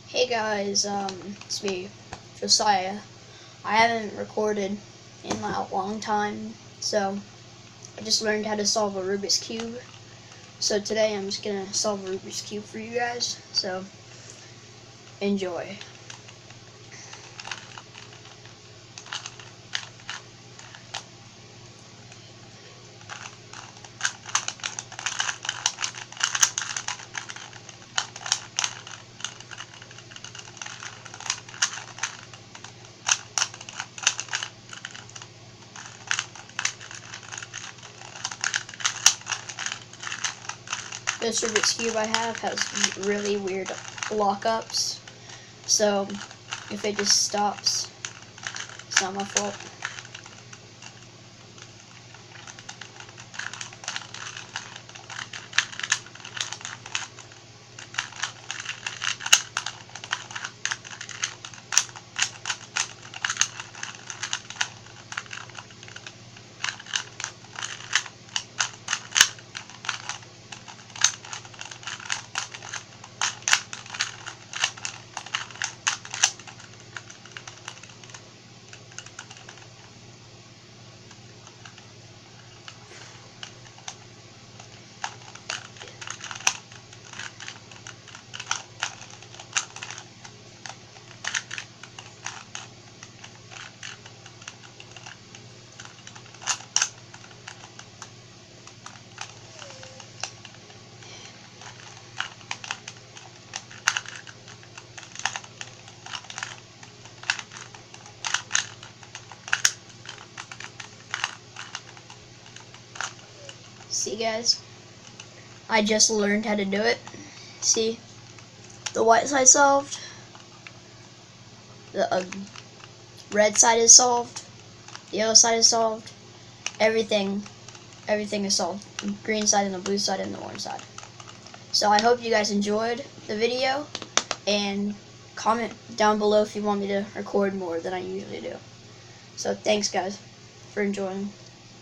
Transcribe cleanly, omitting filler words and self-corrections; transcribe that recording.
Hey guys, it's me, Josiah. I haven't recorded in a long time, so I just learned how to solve a Rubik's Cube. So today I'm just gonna solve a Rubik's Cube for you guys, so enjoy. This Rubik's Cube I have has really weird lockups, so if it just stops, it's not my fault. See guys, I just learned how to do it. See, the white side solved, the red side is solved, the yellow side is solved, everything is solved. The green side and the blue side and the orange side. So I hope you guys enjoyed the video, and comment down below if you want me to record more than I usually do. So thanks guys for enjoying.